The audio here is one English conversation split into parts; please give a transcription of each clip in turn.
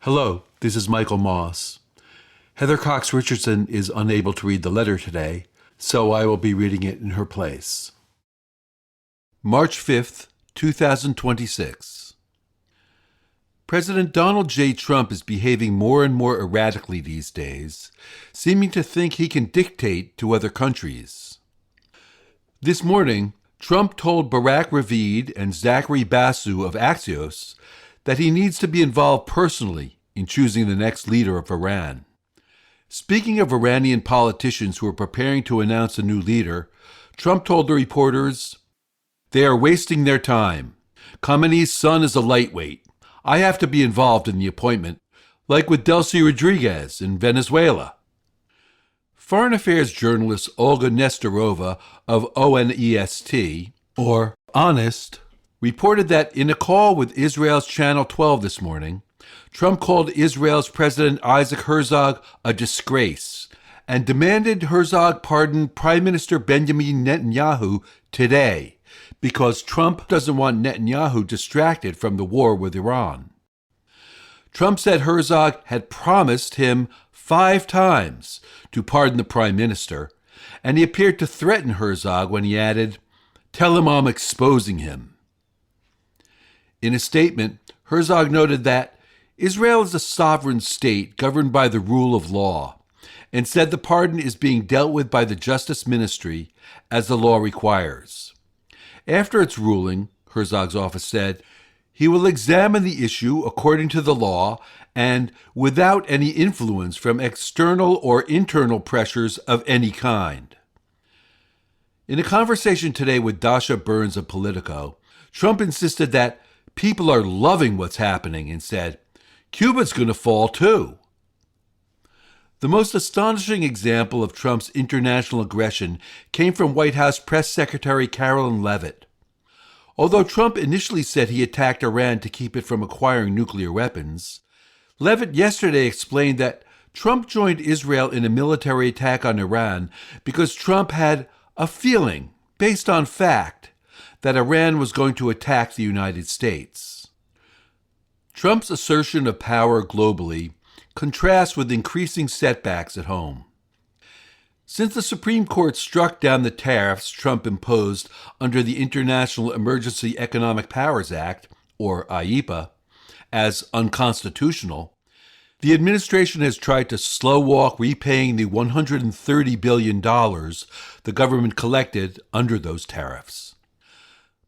Hello, this is Michael Moss. Heather Cox Richardson is unable to read the letter today, so I will be reading it in her place. March 5th, 2026. President Donald J. Trump is behaving more and more erratically these days, seeming to think he can dictate to other countries. This morning, Trump told Barak Ravid and Zachary Basu of Axios that he needs to be involved personally in choosing the next leader of Iran. Speaking of Iranian politicians who are preparing to announce a new leader, Trump told the reporters, "They are wasting their time. Khamenei's son is a lightweight. I have to be involved in the appointment, like with Delcy Rodriguez in Venezuela." Foreign affairs journalist Olga Nestorova of ONEST, or Honest, reported that in a call with Israel's Channel 12 this morning, Trump called Israel's President Isaac Herzog a disgrace and demanded Herzog pardon Prime Minister Benjamin Netanyahu today because Trump doesn't want Netanyahu distracted from the war with Iran. Trump said Herzog had promised him 5 times to pardon the Prime Minister, and he appeared to threaten Herzog when he added, "Tell him I'm exposing him." In a statement, Herzog noted that Israel is a sovereign state governed by the rule of law, and said the pardon is being dealt with by the Justice Ministry as the law requires. After its ruling, Herzog's office said, he will examine the issue according to the law and without any influence from external or internal pressures of any kind. In a conversation today with Dasha Burns of Politico, Trump insisted that people are loving what's happening and said, Cuba's going to fall too. The most astonishing example of Trump's international aggression came from White House Press Secretary Carolyn Leavitt. Although Trump initially said he attacked Iran to keep it from acquiring nuclear weapons, Leavitt yesterday explained that Trump joined Israel in a military attack on Iran because Trump had a feeling, based on fact, that Iran was going to attack the United States. Trump's assertion of power globally contrasts with increasing setbacks at home. Since the Supreme Court struck down the tariffs Trump imposed under the International Emergency Economic Powers Act, or IEPA, as unconstitutional, the administration has tried to slow-walk repaying the $130 billion the government collected under those tariffs.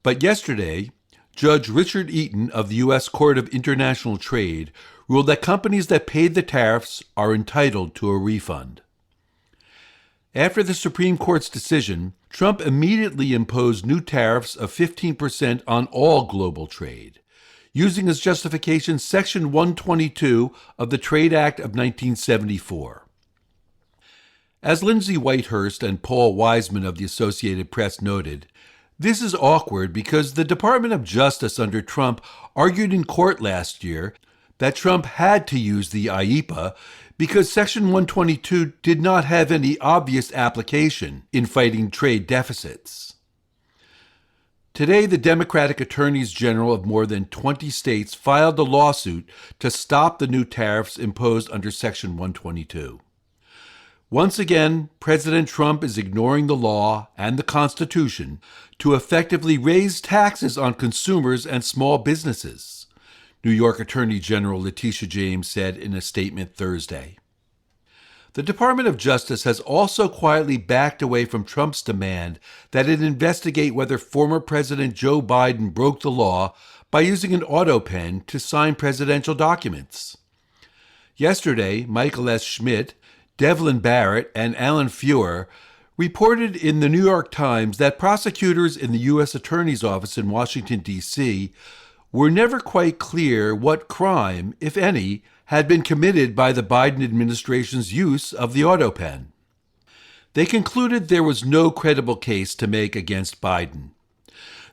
But yesterday, Judge Richard Eaton of the U.S. Court of International Trade ruled that companies that paid the tariffs are entitled to a refund. After the Supreme Court's decision, Trump immediately imposed new tariffs of 15% on all global trade, using as justification Section 122 of the Trade Act of 1974. As Lindsay Whitehurst and Paul Wiseman of the Associated Press noted, this is awkward because the Department of Justice under Trump argued in court last year that Trump had to use the IEPA because Section 122 did not have any obvious application in fighting trade deficits. Today, the Democratic attorneys general of more than 20 states filed a lawsuit to stop the new tariffs imposed under Section 122. Once again, President Trump is ignoring the law and the Constitution to effectively raise taxes on consumers and small businesses, New York Attorney General Letitia James said in a statement Thursday. The Department of Justice has also quietly backed away from Trump's demand that it investigate whether former President Joe Biden broke the law by using an autopen to sign presidential documents. Yesterday, Michael S. Schmidt, Devlin Barrett, and Alan Feuer reported in the New York Times that prosecutors in the U.S. Attorney's Office in Washington, D.C., were never quite clear what crime, if any, had been committed by the Biden administration's use of the autopen. They concluded there was no credible case to make against Biden.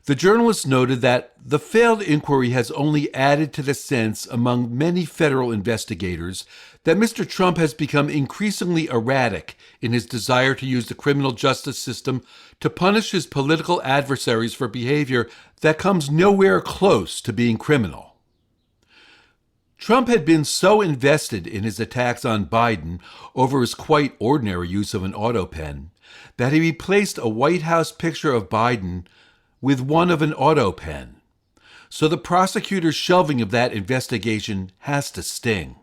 The journalists noted that the failed inquiry has only added to the sense among many federal investigators that Mr. Trump has become increasingly erratic in his desire to use the criminal justice system to punish his political adversaries for behavior that comes nowhere close to being criminal. Trump had been so invested in his attacks on Biden over his quite ordinary use of an autopen that he replaced a White House picture of Biden with one of an autopen. So the prosecutor's shelving of that investigation has to sting.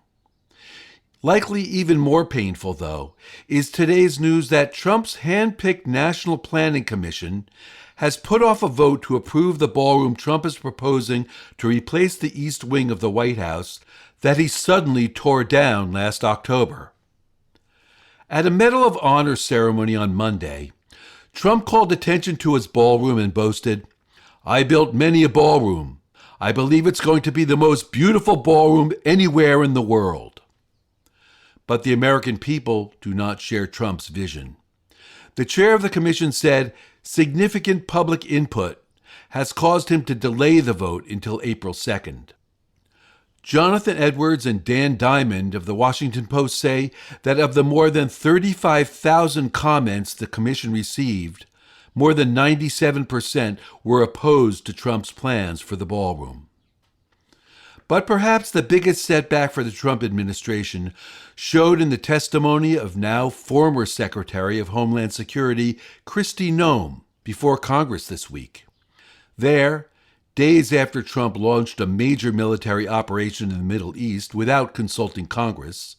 Likely even more painful, though, is today's news that Trump's hand-picked National Planning Commission has put off a vote to approve the ballroom Trump is proposing to replace the East Wing of the White House that he suddenly tore down last October. At a Medal of Honor ceremony on Monday, Trump called attention to his ballroom and boasted, "I built many a ballroom. I believe it's going to be the most beautiful ballroom anywhere in the world." But the American people do not share Trump's vision. The chair of the commission said significant public input has caused him to delay the vote until April 2nd. Jonathan Edwards and Dan Diamond of the Washington Post say that of the more than 35,000 comments the commission received, more than 97% were opposed to Trump's plans for the ballroom. But perhaps the biggest setback for the Trump administration showed in the testimony of now former Secretary of Homeland Security Kristi Noem before Congress this week. There, days after Trump launched a major military operation in the Middle East without consulting Congress,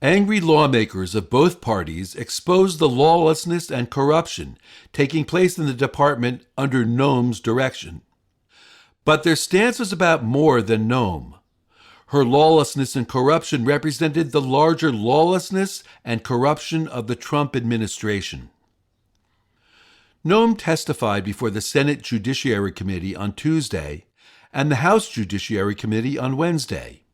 angry lawmakers of both parties exposed the lawlessness and corruption taking place in the department under Noem's direction. But their stance was about more than Noem. Her lawlessness and corruption represented the larger lawlessness and corruption of the Trump administration. Noem testified before the Senate Judiciary Committee on Tuesday and the House Judiciary Committee on Wednesday.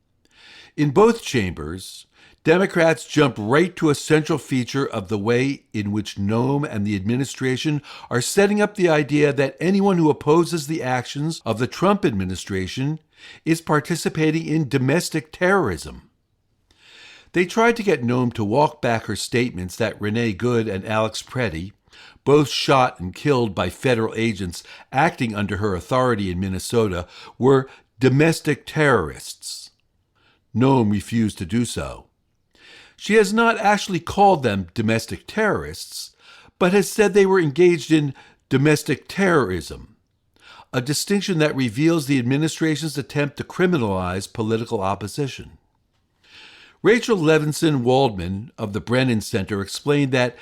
In both chambers, Democrats jumped right to a central feature of the way in which Noem and the administration are setting up the idea that anyone who opposes the actions of the Trump administration is participating in domestic terrorism. They tried to get Noem to walk back her statements that Renee Good and Alex Preddy, both shot and killed by federal agents acting under her authority in Minnesota, were domestic terrorists. Noem refused to do so. She has not actually called them domestic terrorists, but has said they were engaged in domestic terrorism, a distinction that reveals the administration's attempt to criminalize political opposition. Rachel Levinson Waldman of the Brennan Center explained that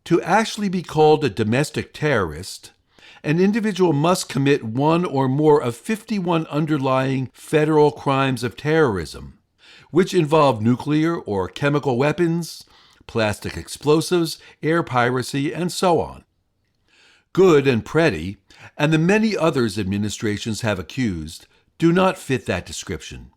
to actually be called a domestic terrorist, an individual must commit one or more of 51 underlying federal crimes of terrorism, which involve nuclear or chemical weapons, plastic explosives, air piracy, and so on. Good and Preddy, and the many others administrations have accused, do not fit that description.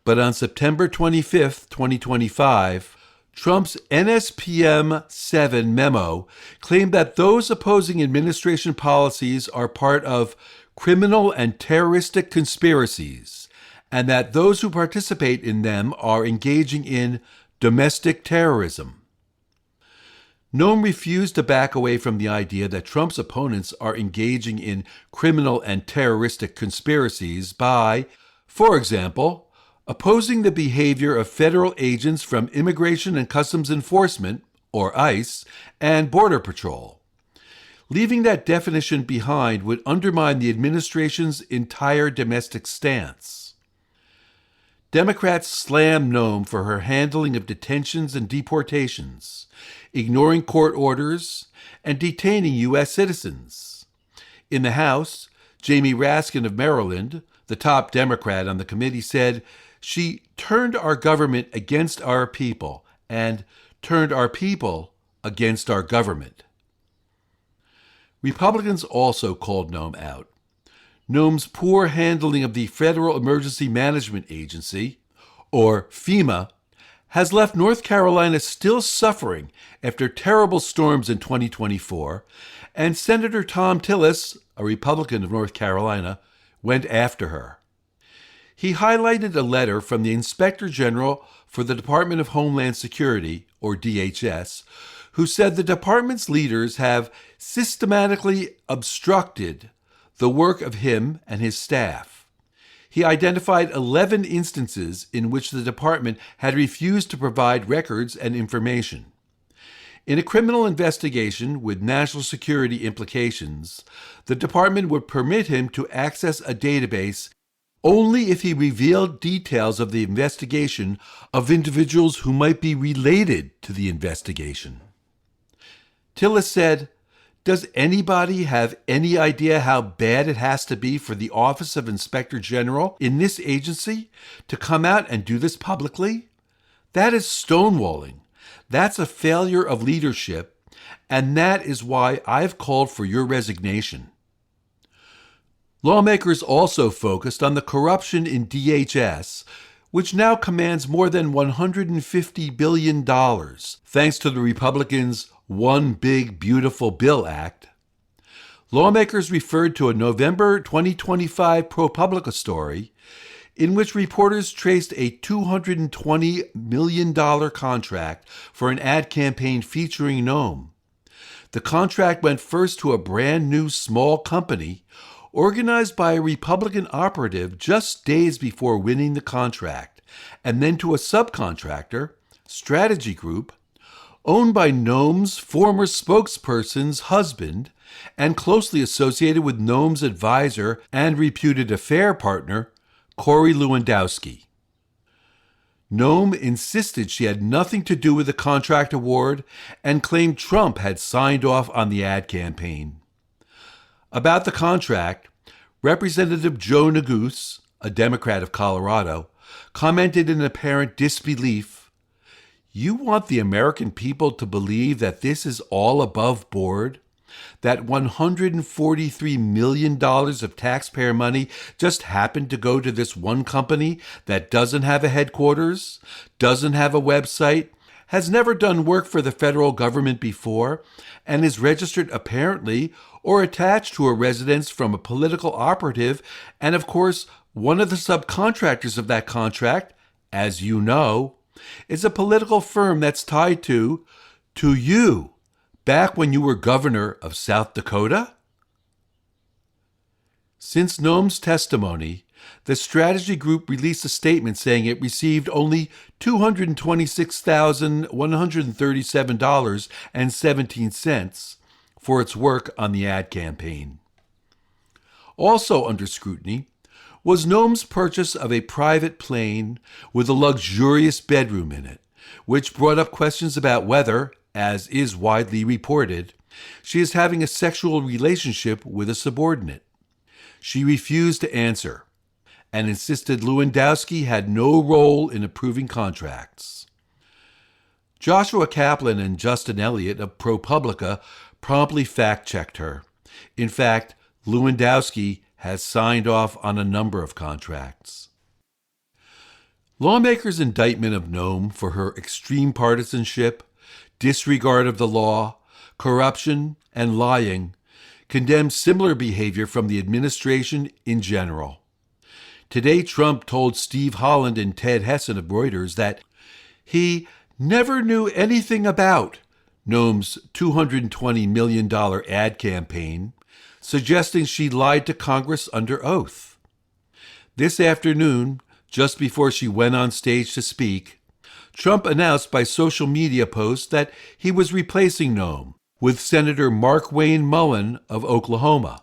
But on September 25, 2025, Trump's NSPM 7 memo claimed that those opposing administration policies are part of criminal and terroristic conspiracies, and that those who participate in them are engaging in domestic terrorism. Noem refused to back away from the idea that Trump's opponents are engaging in criminal and terroristic conspiracies by, for example, opposing the behavior of federal agents from Immigration and Customs Enforcement, or ICE, and Border Patrol. Leaving that definition behind would undermine the administration's entire domestic stance. Democrats slammed Noem for her handling of detentions and deportations, ignoring court orders, and detaining U.S. citizens. In the House, Jamie Raskin of Maryland, the top Democrat on the committee, said she turned our government against our people and turned our people against our government. Republicans also called Noem out. Noem's poor handling of the Federal Emergency Management Agency, or FEMA, has left North Carolina still suffering after terrible storms in 2024, and Senator Thom Tillis, a Republican of North Carolina, went after her. He highlighted a letter from the Inspector General for the Department of Homeland Security, or DHS, who said the department's leaders have systematically obstructed the work of him and his staff. he identified 11 instances in which the department had refused to provide records and information. In a criminal investigation with national security implications, the department would permit him to access a database only if he revealed details of the investigation of individuals who might be related to the investigation. Tillis said, "Does anybody have any idea how bad it has to be for the Office of Inspector General in this agency to come out and do this publicly? That is stonewalling. That's a failure of leadership, and that is why I've called for your resignation." Lawmakers also focused on the corruption in DHS, which now commands more than $150 billion, thanks to the Republicans' One Big Beautiful Bill Act. Lawmakers referred to a November 2025 ProPublica story in which reporters traced a $220 million contract for an ad campaign featuring Noem. The contract went first to a brand new small company organized by a Republican operative just days before winning the contract, and then to a subcontractor, Strategy Group, owned by Noem's former spokesperson's husband and closely associated with Noem's advisor and reputed affair partner, Corey Lewandowski. Noem insisted she had nothing to do with the contract award and claimed Trump had signed off on the ad campaign. About the contract, Representative Joe Neguse, a Democrat of Colorado, commented in apparent disbelief, "You want the American people to believe that this is all above board? That $143 million of taxpayer money just happened to go to this one company that doesn't have a headquarters, doesn't have a website, has never done work for the federal government before, and is registered apparently or attached to a residence from a political operative, and of course, one of the subcontractors of that contract, as you know, is a political firm that's tied to you, back when you were governor of South Dakota?" Since Noem's testimony, the Strategy Group released a statement saying it received only $226,137.17 for its work on the ad campaign. Also under scrutiny was Noem's purchase of a private plane with a luxurious bedroom in it, which brought up questions about whether, as is widely reported, she is having a sexual relationship with a subordinate. She refused to answer and insisted Lewandowski had no role in approving contracts. Joshua Kaplan and Justin Elliott of ProPublica promptly fact-checked her. In fact, Lewandowski has signed off on a number of contracts. Lawmakers' indictment of Noem for her extreme partisanship, disregard of the law, corruption, and lying condemns similar behavior from the administration in general. Today, Trump told Steve Holland and Ted Hessen of Reuters that he never knew anything about Noem's $220 million ad campaign, suggesting she lied to Congress under oath. This afternoon, just before she went on stage to speak, Trump announced by social media posts that he was replacing Noem with Senator Markwayne Mullin of Oklahoma.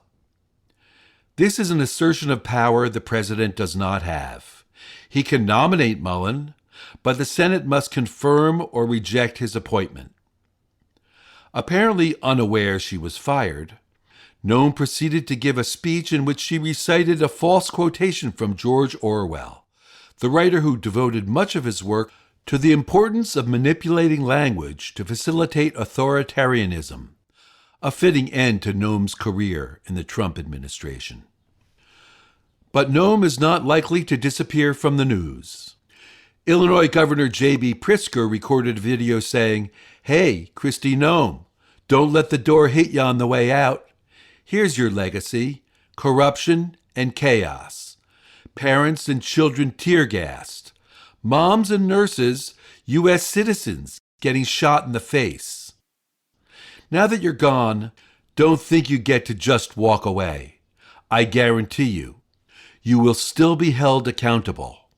This is an assertion of power the president does not have. He can nominate Mullin, but the Senate must confirm or reject his appointment. Apparently unaware she was fired, Noem proceeded to give a speech in which she recited a false quotation from George Orwell, the writer who devoted much of his work to the importance of manipulating language to facilitate authoritarianism, a fitting end to Noem's career in the Trump administration. But Noem is not likely to disappear from the news. Illinois Governor J.B. Pritzker recorded a video saying, "Hey, Christi Noem, don't let the door hit you on the way out. Here's your legacy: corruption and chaos. Parents and children tear-gassed. Moms and nurses, U.S. citizens, getting shot in the face. Now that you're gone, don't think you get to just walk away. I guarantee you you will still be held accountable.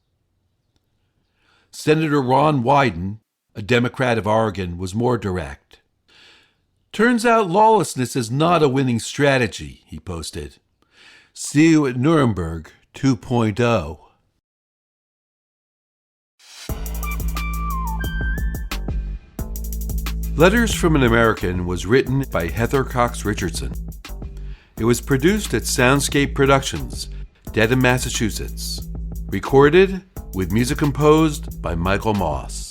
Senator Ron Wyden, a Democrat of Oregon, was more direct. Turns out lawlessness is not a winning strategy, he posted. See you at Nuremberg 2.0. Letters from an American was written by Heather Cox Richardson. It was produced at Soundscape Productions, Dedham, Massachusetts. Recorded with music composed by Michael Moss.